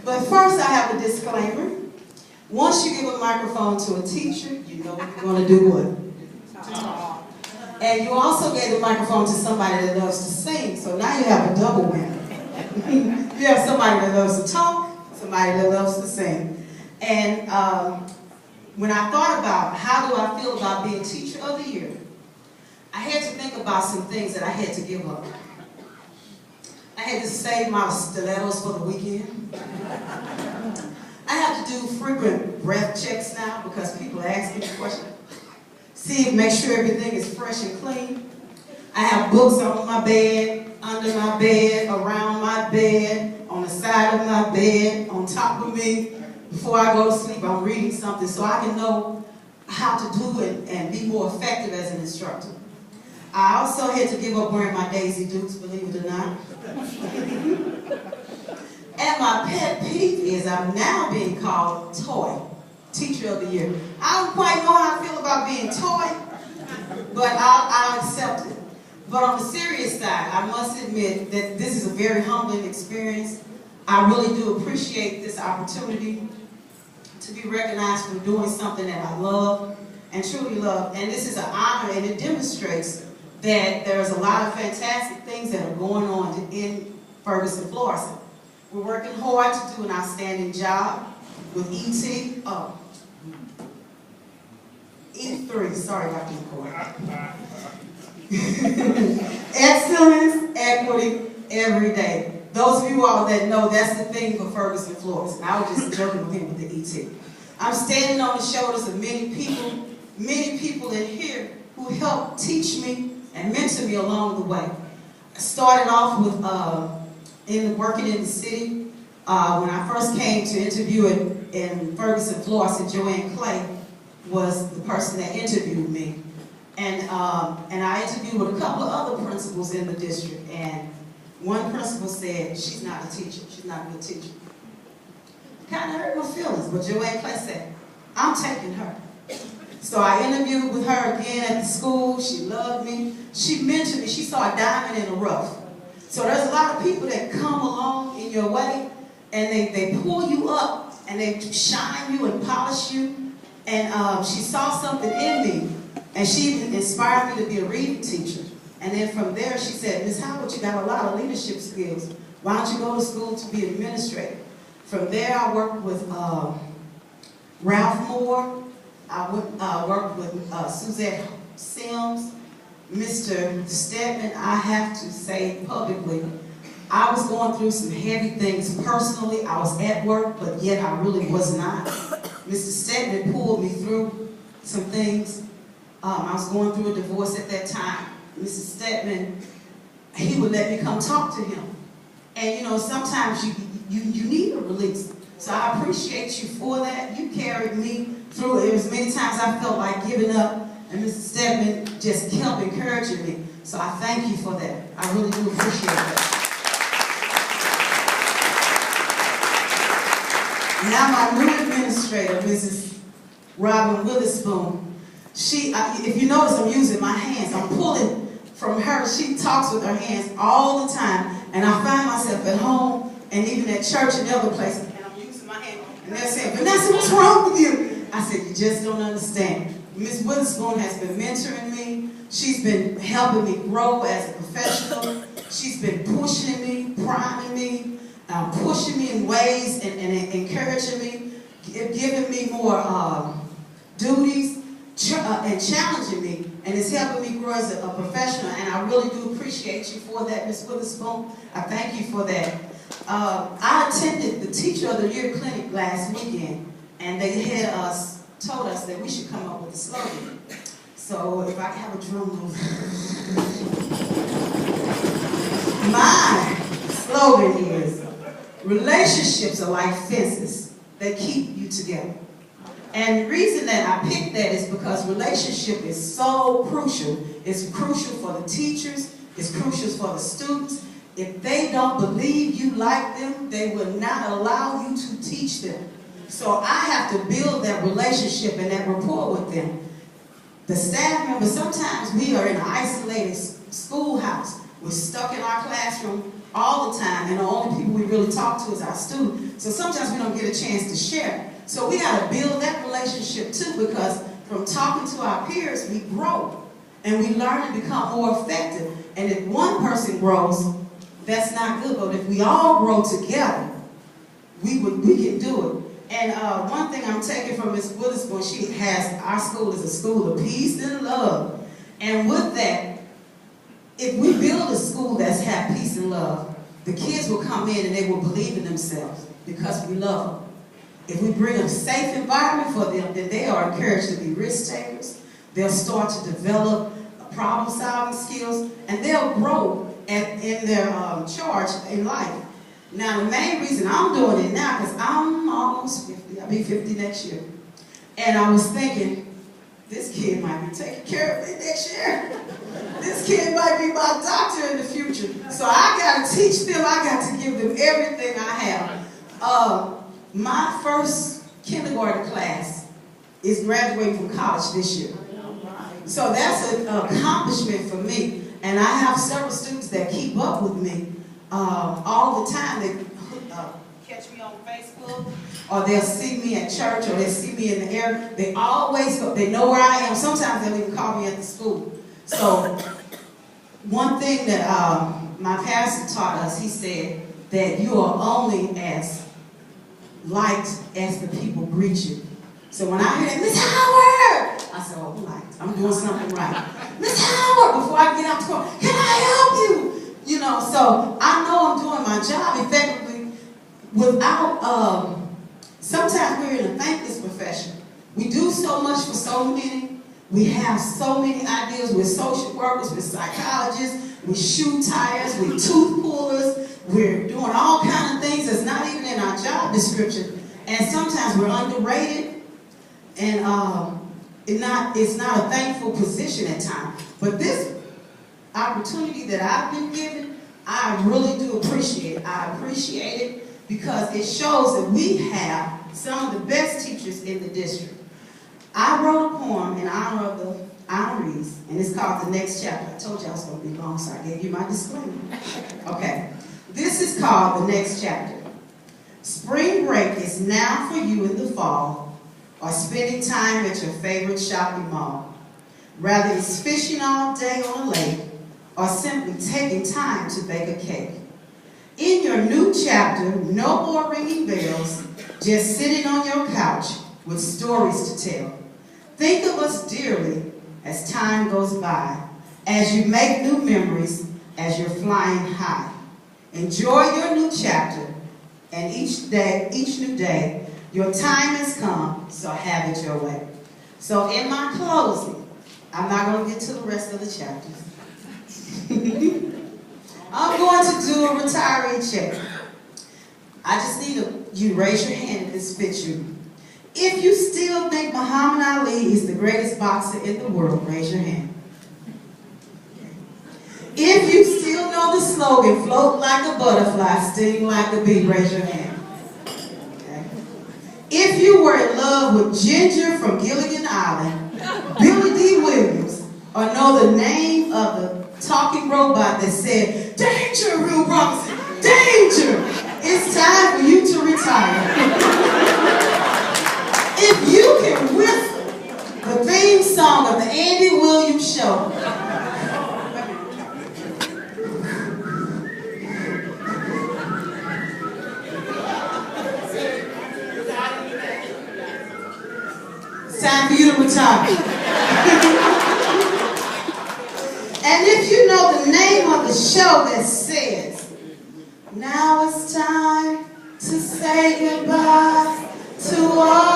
But first I have a disclaimer. Once you give a microphone to a teacher, you know you're going to do what? Talk. And you also gave the microphone to somebody that loves to sing, so now you have a double win. You have somebody that loves to talk, somebody that loves to sing. And when I thought about how do I feel about being Teacher of the Year, I had to think about some things that I had to give up. I had to save my stilettos for the weekend. I have to do frequent breath checks now because people ask me the question. See, make sure everything is fresh and clean. I have books on my bed, under my bed, around my bed, on the side of my bed, on top of me. Before I go to sleep, I'm reading something so I can know how to do it and be more effective as an instructor. I also had to give up wearing my Daisy Dukes, believe it or not. And my pet peeve is I'm now being called Toy, Teacher of the Year. I don't quite know how I feel about being toy, but I'll accept it. But on the serious side, I must admit that this is a very humbling experience. I really do appreciate this opportunity to be recognized for doing something that I love and truly love. And this is an honor, and it demonstrates that there's a lot of fantastic things that are going on in Ferguson-Florissant. We're working hard to do an outstanding job with E3, sorry, Dr. McCoy. Excellence, equity, every day. Those of you all that know, that's the thing for Ferguson-Florissant. I was just joking with him with the ET. I'm standing on the shoulders of many people in here who helped teach me and mentor me along the way. I started off with working in the city. When I first came to interview in Ferguson-Florissant, Joanne Clay was the person that interviewed me. And I interviewed with a couple of other principals in the district, and one principal said, she's not a teacher, she's not a good teacher. Kind of hurt my feelings, but Joanne Clay said, I'm taking her. So I interviewed with her again at the school. She loved me. She mentored me. She saw a diamond in the rough. So there's a lot of people that come along in your way, and they pull you up, and they shine you and polish you. And she saw something in me, and she inspired me to be a reading teacher. And then from there, she said, Ms. Howard, you got a lot of leadership skills. Why don't you go to school to be an administrator? From there, I worked with Ralph Moore. I worked with Suzette Sims, Mr. Stedman. I have to say publicly, I was going through some heavy things personally. I was at work, but yet I really was not. Mr. Stedman pulled me through some things. I was going through a divorce at that time. Mr. Stedman, he would let me come talk to him. And you know, sometimes you need a release. So I appreciate you for that. You carried me through it. There was many times I felt like giving up, and Mr. Stedman just kept encouraging me. So I thank you for that. I really do appreciate that. Now my new administrator, Mrs. Robin Witherspoon, if you notice, I'm using my hands. I'm pulling from her. She talks with her hands all the time, and I find myself at home and even at church and other places, and I'm using my hands. And they're saying, Vanessa, what's wrong with you? I said, you just don't understand. Ms. Witherspoon has been mentoring me. She's been helping me grow as a professional. She's been pushing me, priming me, pushing me in ways and encouraging me, giving me more duties, and challenging me, and it's helping me grow as a professional, and I really do appreciate you for that, Ms. Witherspoon. I thank you for that. I attended the Teacher of the Year clinic last weekend, and they had told us that we should come up with a slogan. So if I can have a drum roll. My slogan is, relationships are like fences. They keep you together. And the reason that I picked that is because relationship is so crucial. It's crucial for the teachers. It's crucial for the students. If they don't believe you like them, they will not allow you to teach them. So I have to build that relationship and that rapport with them. The staff members, sometimes we are in an isolated schoolhouse. We're stuck in our classroom all the time, and the only people we really talk to is our students. So sometimes we don't get a chance to share. So we got to build that relationship too, because from talking to our peers, we grow. And we learn to become more effective. And if one person grows, that's not good. But if we all grow together, we can do it. And one thing I'm taking from Ms. Witherspoon, she has, our school is a school of peace and love. And with that, if we build a school that's have peace and love, the kids will come in and they will believe in themselves because we love them. If we bring a safe environment for them, then they are encouraged to be risk takers. They'll start to develop problem-solving skills, and they'll grow in their charge in life. Now, the main reason I'm doing it now, because I'm almost 50. I'll be 50 next year. And I was thinking, this kid might be taking care of me next year. This kid might be my doctor in the future. So I got to teach them. I got to give them everything I have. My first kindergarten class is graduating from college this year. So that's an accomplishment for me. And I have several students that keep up with me all the time. They catch me on Facebook, or they'll see me at church, or they'll see me in the air. They always go, they know where I am. Sometimes they'll even call me at the school. So one thing that my pastor taught us, he said that you are only as liked as the people greet you. So when I hear that, Miss Howard, I said, oh, liked. I'm doing something right. Miss Howard, before I get out the car, can I help you? You know, so I know I'm doing my job effectively without, sometimes we're in a thankless profession. We do so much for so many. We have so many ideas. We're social workers, we're psychologists, we shoe tires, we're tooth pullers, we're doing all kinds of things that's not even in our job description. And sometimes we're underrated. And it's not a thankful position at times. But this opportunity that I've been given, I really do appreciate it. I appreciate it because it shows that we have some of the best teachers in the district. I wrote a poem in honor of the honorees, and it's called The Next Chapter. I told you I was going to be long, so I gave you my disclaimer. Okay. This is called The Next Chapter. Spring break is now for you in the fall, or spending time at your favorite shopping mall. Rather it's fishing all day on a lake, or simply taking time to bake a cake. In your new chapter, no more ringing bells, just sitting on your couch with stories to tell. Think of us dearly as time goes by, as you make new memories, as you're flying high. Enjoy your new chapter, and each new day, your time has come, so have it your way. So in my closing, I'm not going to get to the rest of the chapters. I'm going to do a retiree check. I just need you to raise your hand if this fits you. If you still think Muhammad Ali is the greatest boxer in the world, raise your hand. If you still know the slogan, float like a butterfly, sting like a bee, raise your hand. If you were in love with Ginger from Gilligan Island, Billy D. Williams, or know the name of the talking robot that said, danger, Will Robinson, danger, it's time for you to retire. If you can whistle the theme song of the Andy Williams Show, time for you to retire. And if you know the name of the show that says, now it's time to say goodbye to all